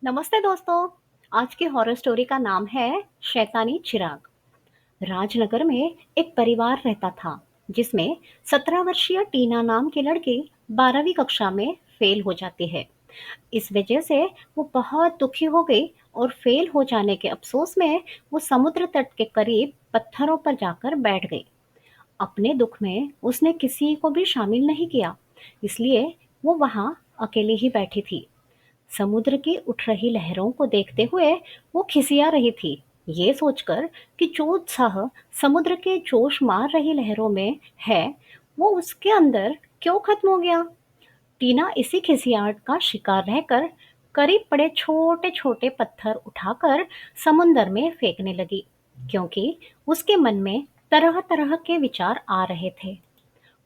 नमस्ते दोस्तों। आज की हॉरर स्टोरी का नाम है शैतानी चिराग। राजनगर में एक परिवार रहता था जिसमें 17 वर्षीय टीना नाम की लड़की 12वीं कक्षा में फेल हो जाती है। इस वजह से वो बहुत दुखी हो गई और फेल हो जाने के अफसोस में वो समुद्र तट के करीब पत्थरों पर जाकर बैठ गई। अपने दुख में उसने किसी को भी शामिल नहीं किया, इसलिए वो वहां अकेली ही बैठी थी। समुद्र की उठ रही लहरों को देखते हुए वो खिसिया रही थी, ये सोचकर कि जो उत्साह समुद्र के जोश मार रही लहरों में है, वो उसके अंदर क्यों खत्म हो गया। टीना इसी खिसियाहट का शिकार रहकर करीब पड़े छोटे छोटे पत्थर उठाकर समुंदर में फेंकने लगी, क्योंकि उसके मन में तरह तरह के विचार आ रहे थे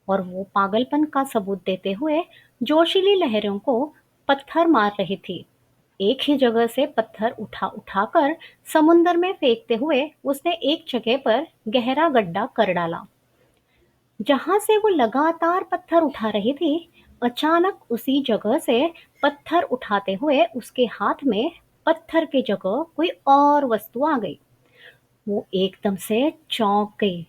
और वो पागलपन का सबूत देते हुए जोशीली लहरों को पत्थर मार रही थी। एक ही जगह से पत्थर उठा उठाकर समुंदर में फेंकते हुए उसने एक जगह पर गहरा गड्ढा कर डाला। जहां से वो लगातार पत्थर उठा रही थी, अचानक उसी जगह से पत्थर उठाते हुए उसके हाथ में पत्थर की जगह कोई और वस्तु आ गई। वो एकदम से चौंक गई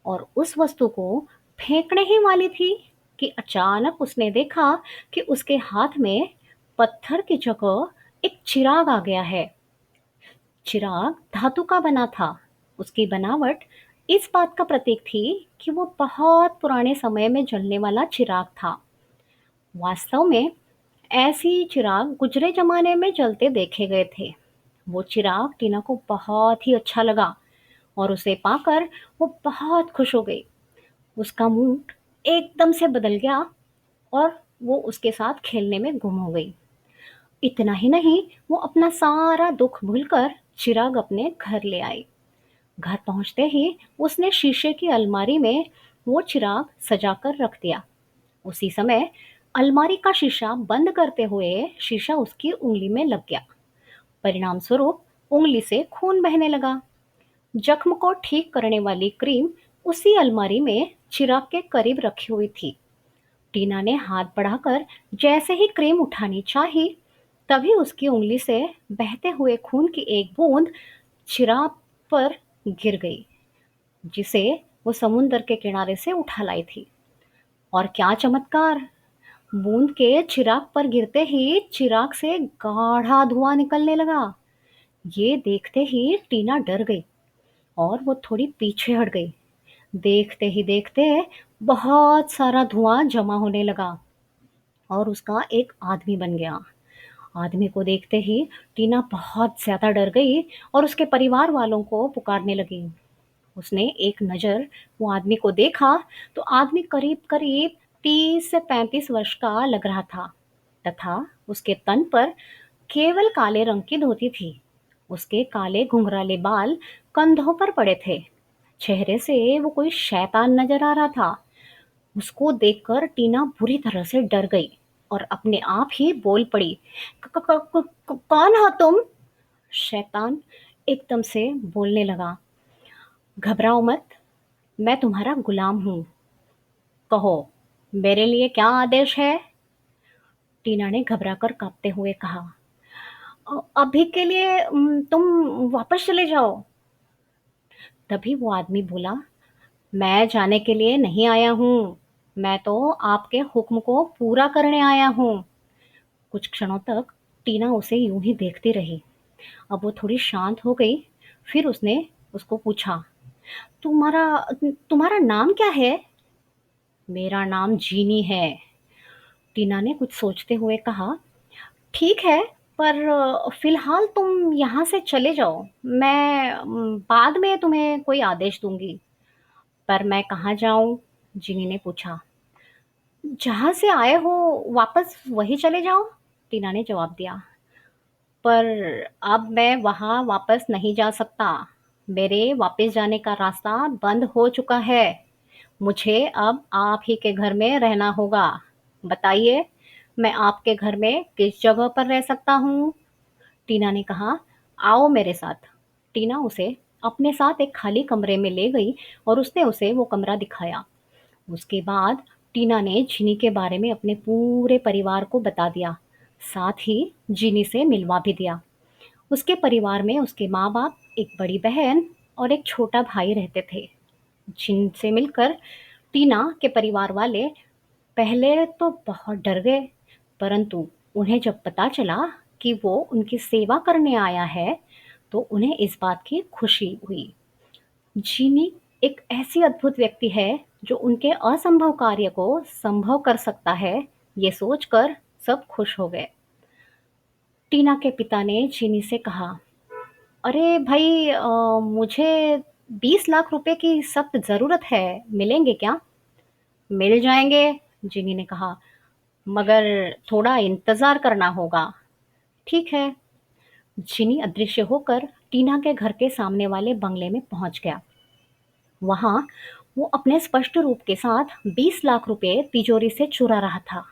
और उस वस्तु को फेंकने ही वाली थी कि अचानक उसने देखा कि उसके हाथ में पत्थर की जगह एक चिराग आ गया है। चिराग धातु का बना था। उसकी बनावट इस बात का प्रतीक थी कि वो बहुत पुराने समय में जलने वाला चिराग था। वास्तव में ऐसी चिराग गुजरे जमाने में जलते देखे गए थे। वो चिराग टीना को बहुत ही अच्छा लगा और उसे पाकर वो बहुत खुश हो गई। उसका मूड एकदम से बदल गया और वो उसके साथ खेलने में गुम हो गई। इतना ही नहीं, वो अपना सारा दुख भूलकर चिराग अपने घर ले आई। घर पहुंचते ही उसने शीशे की अलमारी में वो चिराग सजाकर रख दिया। उसी समय अलमारी का शीशा बंद करते हुए शीशा उसकी उंगली में लग गया। परिणाम स्वरूप उंगली से खून बहने लगा। जख्म को ठीक करने वाली क्रीम उसी अलमारी में चिराग के करीब रखी हुई थी। टीना ने हाथ बढ़ाकर जैसे ही क्रीम उठानी चाही, तभी उसकी उंगली से बहते हुए खून की एक बूंद चिराग पर गिर गई, जिसे वो समुंदर के किनारे से उठा लाई थी। और क्या चमत्कार! बूंद के चिराग पर गिरते ही चिराग से गाढ़ा धुआं निकलने लगा। ये देखते ही टीना डर गई और वो थोड़ी पीछे हट गई। देखते ही देखते बहुत सारा धुआं जमा होने लगा और उसका एक आदमी बन गया। आदमी को देखते ही टीना बहुत ज्यादा डर गई और उसके परिवार वालों को पुकारने लगी। उसने एक नज़र वो आदमी को देखा तो आदमी करीब-करीब 30 से 35 वर्ष का लग रहा था तथा उसके तन पर केवल काले रंग की धोती थी। उसके काले घुंघराले बाल कंधों पर पड़े थे। चेहरे से वो कोई शैतान नजर आ रहा था। उसको देखकर टीना बुरी तरह से डर गई और अपने आप ही बोल पड़ी, कौन हो तुम?" शैतान एकदम से बोलने लगा, "घबराओ मत, मैं तुम्हारा गुलाम हूँ। कहो, मेरे लिए क्या आदेश है?" टीना ने घबराकर काँपते हुए कहा, अभी के लिए तुम वापस चले जाओ।" तभी वो आदमी बोला, "मैं जाने के लिए नहीं आया हूँ, मैं तो आपके हुक्म को पूरा करने आया हूँ।" कुछ क्षणों तक टीना उसे यूं ही देखती रही। अब वो थोड़ी शांत हो गई। फिर उसने उसको पूछा, तुम्हारा तुम्हारा नाम क्या है?" "मेरा नाम जीनी है।" टीना ने कुछ सोचते हुए कहा, "ठीक है, पर फिलहाल तुम यहाँ से चले जाओ। मैं बाद में तुम्हें कोई आदेश दूंगी।" "पर मैं कहाँ जाऊँ?" जीनी ने पूछा। "जहाँ से आए हो वापस वही चले जाओ," टीना ने जवाब दिया। "पर अब मैं वहाँ वापस नहीं जा सकता। मेरे वापस जाने का रास्ता बंद हो चुका है। मुझे अब आप ही के घर में रहना होगा। बताइए, मैं आपके घर में किस जगह पर रह सकता हूँ?" टीना ने कहा, "आओ मेरे साथ।" टीना उसे अपने साथ एक खाली कमरे में ले गई और उसने उसे वो कमरा दिखाया। उसके बाद टीना ने झिनी के बारे में अपने पूरे परिवार को बता दिया। साथ ही जीनी से मिलवा भी दिया। उसके परिवार में उसके माँ-बाप, एक बड़ी बहन और एक छोटा भाई रहते थे, जिनसे मिलकर टीना के परिवार वाले पहले तो बहुत डर गए, परंतु उन्हें जब पता चला कि वो उनकी सेवा करने आया है, तो उन्हें इस बात की खुशी हुई। जीनी एक ऐसी अद्भुत व्यक्ति है जो उनके असंभव कार्य को संभव कर सकता है, ये सोचकर सब खुश हो गए। टीना के पिता ने जीनी से कहा, अरे भाई, मुझे 20 लाख रुपए की सख्त जरूरत है, मिलेंगे क्या? मिल जाएंगे, जीनी ने कहा, मगर थोड़ा इंतजार करना होगा। ठीक है। जीनी अदृश्य होकर टीना के घर के सामने वाले बंगले में पहुंच गया। वहां वो अपने स्पष्ट रूप के साथ 20 लाख रुपए तिजोरी से चुरा रहा था।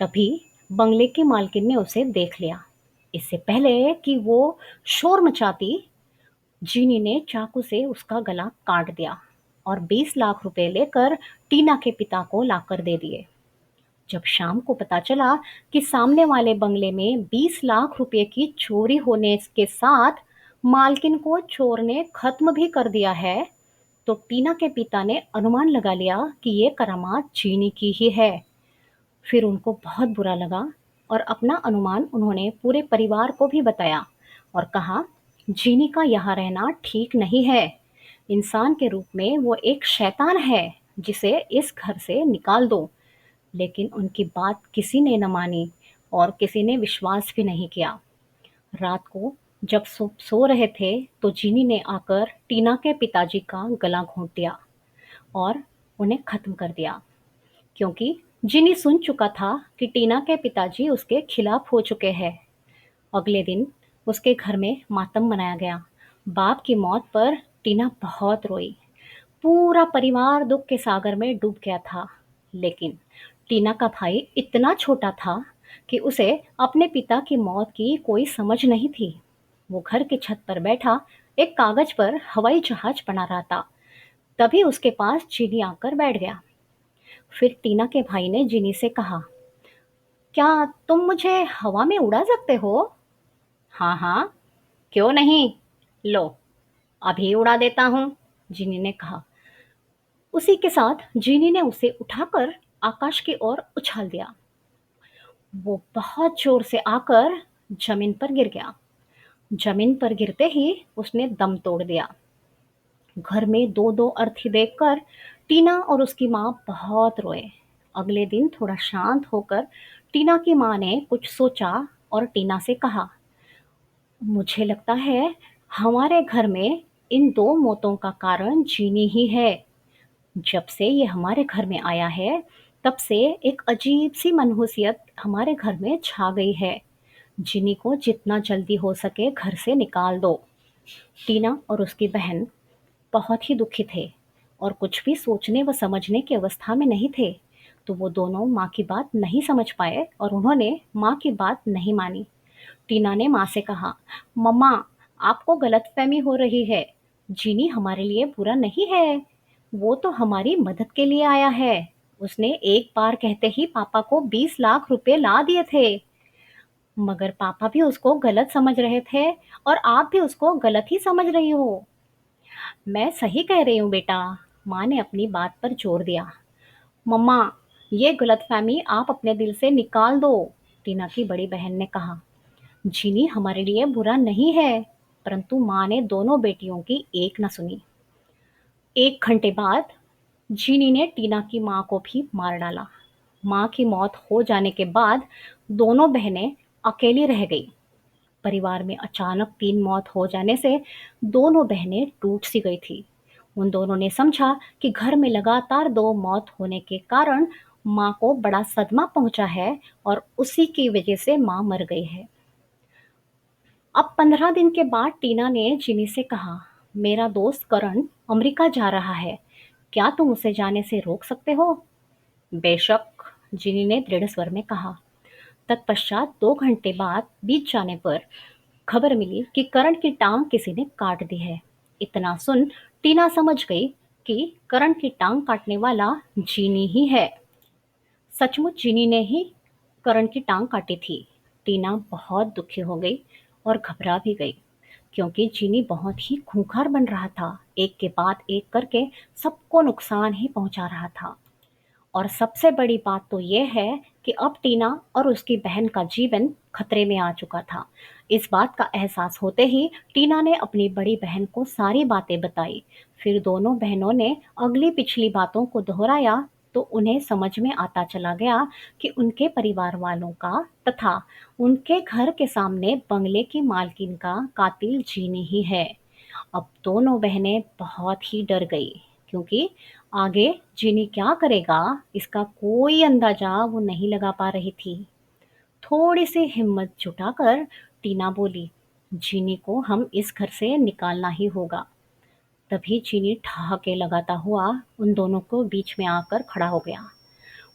तभी बंगले की मालकिन ने उसे देख लिया। इससे पहले कि वो शोर मचाती, जीनी ने चाकू से उसका गला काट दिया और 20 लाख रुपए लेकर टीना के पिता को लाकर दे दिए। जब शाम को पता चला कि सामने वाले बंगले में 20 लाख रुपए की चोरी होने के साथ मालकिन को चोर ने खत्म भी कर दिया है, तो टीना के पिता ने अनुमान लगा लिया कि ये करामात जीनी की ही है। फिर उनको बहुत बुरा लगा और अपना अनुमान उन्होंने पूरे परिवार को भी बताया और कहा, जीनी का यहाँ रहना ठीक नहीं है। इंसान के रूप में वो एक शैतान है, जिसे इस घर से निकाल दो। लेकिन उनकी बात किसी ने न मानी और किसी ने विश्वास भी नहीं किया। रात को जब सो रहे थे, तो जीनी ने आकर टीना के पिताजी का गला घोंट दिया और उन्हें खत्म कर दिया, क्योंकि जिनी सुन चुका था कि टीना के पिताजी उसके खिलाफ हो चुके हैं। अगले दिन उसके घर में मातम मनाया गया। बाप की मौत पर टीना बहुत रोई। पूरा परिवार दुख के सागर में डूब गया था। लेकिन टीना का भाई इतना छोटा था कि उसे अपने पिता की मौत की कोई समझ नहीं थी। वो घर की छत पर बैठा एक कागज पर हवाई जहाज बना रहा था। तभी उसके पास चीनी आकर बैठ गया। फिर टीना के भाई ने जिनी से कहा, क्या तुम मुझे हवा में उड़ा सकते हो? हाँ हाँ, क्यों नहीं, लो अभी उड़ा देता हूँ, जिनी ने कहा। उसी के साथ जीनी ने उसे उठाकर आकाश की ओर उछाल दिया। वो बहुत जोर से आकर जमीन पर गिर गया। जमीन पर गिरते ही उसने दम तोड़ दिया। घर में दो दो अर्थी देखकर टीना और उसकी माँ बहुत रोए। अगले दिन थोड़ा शांत होकर टीना की माँ ने कुछ सोचा और टीना से कहा, मुझे लगता है हमारे घर में इन दो मौतों का कारण जीनी ही है। जब से ये हमारे घर में आया है, तब से एक अजीब सी मनहूसियत हमारे घर में छा गई है। जिनी को जितना जल्दी हो सके घर से निकाल दो। टीना और उसकी बहन बहुत ही दुखी थे और कुछ भी सोचने व समझने की अवस्था में नहीं थे। तो वो दोनों माँ की बात नहीं समझ पाए और उन्होंने माँ की बात नहीं मानी। टीना ने माँ से कहा, मम्मा, आपको गलतफहमी हो रही है। जीनी हमारे लिए बुरा नहीं है। वो तो हमारी मदद के लिए आया है। उसने एक बार कहते ही पापा को 20 लाख रुपए ला दिए थे। मगर पापा भी उसको गलत समझ रहे थे और आप भी उसको गलत ही समझ रही हो। मैं सही कह रही हूँ बेटा, माँ ने अपनी बात पर जोर दिया। मम्मा, ये गलतफहमी आप अपने दिल से निकाल दो, टीना की बड़ी बहन ने कहा। जीनी हमारे लिए बुरा नहीं है। परंतु माँ ने दोनों बेटियों की एक न सुनी। 1 घंटे बाद जीनी ने टीना की माँ को भी मार डाला। माँ की मौत हो जाने के बाद दोनों बहनें अकेली रह गई। परिवार में अचानक 3 मौत हो जाने से दोनों बहनें टूट सी गई थी। उन दोनों ने समझा कि घर में लगातार 2 मौत होने के कारण माँ को बड़ा सदमा पहुंचा है और उसी की वजह से माँ मर गई है। अब 15 दिन के बाद टीना ने जिनी से कहा, मेरा दोस्त करण अमेरिका जा रहा है, क्या तुम उसे जाने से रोक सकते हो? बेशक, जिनी ने दृढ़ स्वर में कहा। तत्पश्चात 2 घंटे बाद बीत जाने पर खबर मिली कि करण की टांग किसी ने काट दी है। इतना सुन टीना समझ गई कि करण की टांग काटने वाला जीनी ही है। सचमुच जीनी ने ही करण की टांग काटी थी। टीना बहुत दुखी हो गई और घबरा भी गई, क्योंकि चीनी बहुत ही खूंखार बन रहा था, एक के बाद एक करके सबको नुकसान ही पहुंचा रहा था। और सबसे बड़ी बात तो ये है कि अब टीना और उसकी बहन का जीवन खतरे में आ चुका था। इस बात का एहसास होते ही टीना ने अपनी बड़ी बहन को सारी बातें बताई। फिर दोनों बहनों ने अगली पिछली बातों को दोहराया, तो उन्हें समझ में आता चला गया कि उनके परिवार वालों का तथा उनके घर के सामने बंगले की मालकिन का कातिल जीनी ही है। अब दोनों बहनें बहुत ही डर गई, क्योंकि आगे जिनी क्या करेगा इसका कोई अंदाजा वो नहीं लगा पा रही थी। थोड़ी सी हिम्मत जुटाकर टीना बोली, जिनी को हम इस घर से निकालना ही होगा। तभी चीनी ठहाके लगाता हुआ उन दोनों को बीच में आकर खड़ा हो गया।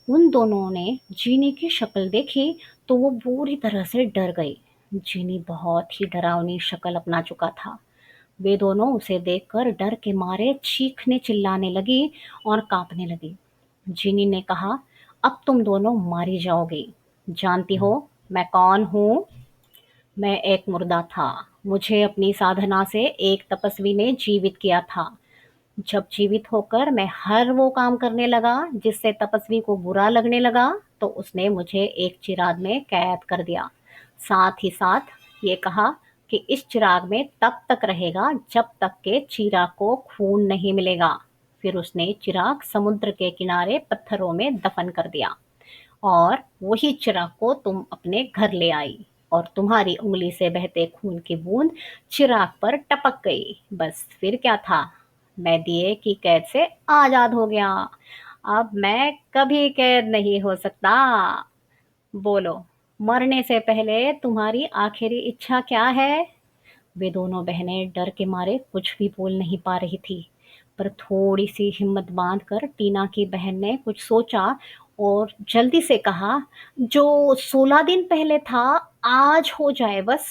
उन दोनों ने जीनी की शक्ल देखी तो वो पूरी तरह से डर गई। जीनी बहुत ही डरावनी शक्ल अपना चुका था। वे दोनों उसे देखकर डर के मारे चीखने चिल्लाने लगी और कांपने लगी। जीनी ने कहा, अब तुम दोनों मारी जाओगी। जानती हो मैं कौन हूँ? मैं एक मुर्दा था। मुझे अपनी साधना से एक तपस्वी ने जीवित किया था। जब जीवित होकर मैं हर वो काम करने लगा जिससे तपस्वी को बुरा लगने लगा, तो उसने मुझे एक चिराग में कैद कर दिया। साथ ही साथ ये कहा कि इस चिराग में तब तक रहेगा जब तक के चिराग को खून नहीं मिलेगा। फिर उसने चिराग समुद्र के किनारे पत्थरों में दफन कर दिया और वही चिराग को तुम अपने घर ले आई और तुम्हारी उंगली से बहते खून की बूंद चिराग पर टपक गई। बस फिर क्या था, मैं दिए की कैद से आजाद हो गया। अब मैं कभी कैद नहीं हो सकता। बोलो, मरने से पहले तुम्हारी आखिरी इच्छा क्या है? वे दोनों बहनें डर के मारे कुछ भी बोल नहीं पा रही थी, पर थोड़ी सी हिम्मत बांधकर टीना की बहन ने कुछ सोचा और जल्दी से कहा, जो 16 दिन पहले था आज हो जाए बस।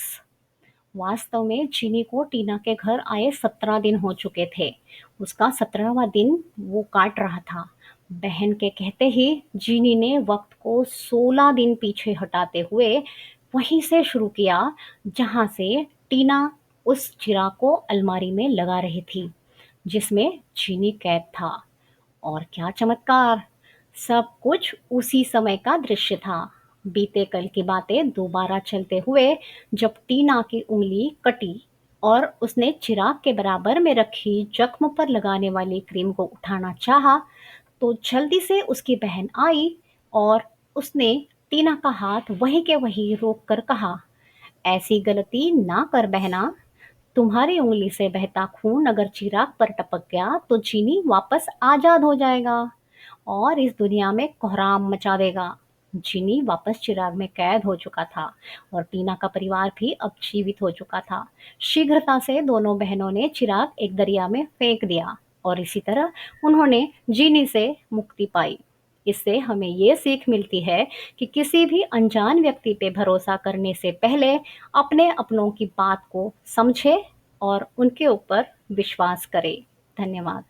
वास्तव में चीनी को टीना के घर आए 17 दिन हो चुके थे। उसका 17वां दिन वो काट रहा था। बहन के कहते ही जीनी ने वक्त को 16 दिन पीछे हटाते हुए वहीं से शुरू किया जहां से टीना उस चिराग को अलमारी में लगा रही थी जिसमें चीनी कैद था। और क्या चमत्कार! सब कुछ उसी समय का दृश्य था। बीते कल की बातें दोबारा चलते हुए जब टीना की उंगली कटी और उसने चिराग के बराबर में रखी जख्म पर लगाने वाली क्रीम को उठाना चाहा, तो जल्दी से उसकी बहन आई और उसने टीना का हाथ वहीं के वहीं रोक कर कहा, ऐसी गलती ना कर बहना। तुम्हारी उंगली से बहता खून अगर चिराग पर टपक गया तो चीनी वापस आजाद हो जाएगा और इस दुनिया में कोहराम मचा देगा। चीनी वापस चिराग में कैद हो चुका था और टीना का परिवार भी अब जीवित हो चुका था। शीघ्रता से दोनों बहनों ने चिराग एक दरिया में फेंक दिया और इसी तरह उन्होंने जीनी से मुक्ति पाई। इससे हमें ये सीख मिलती है कि किसी भी अनजान व्यक्ति पे भरोसा करने से पहले अपने अपनों की बात को समझे और उनके ऊपर विश्वास करें। धन्यवाद।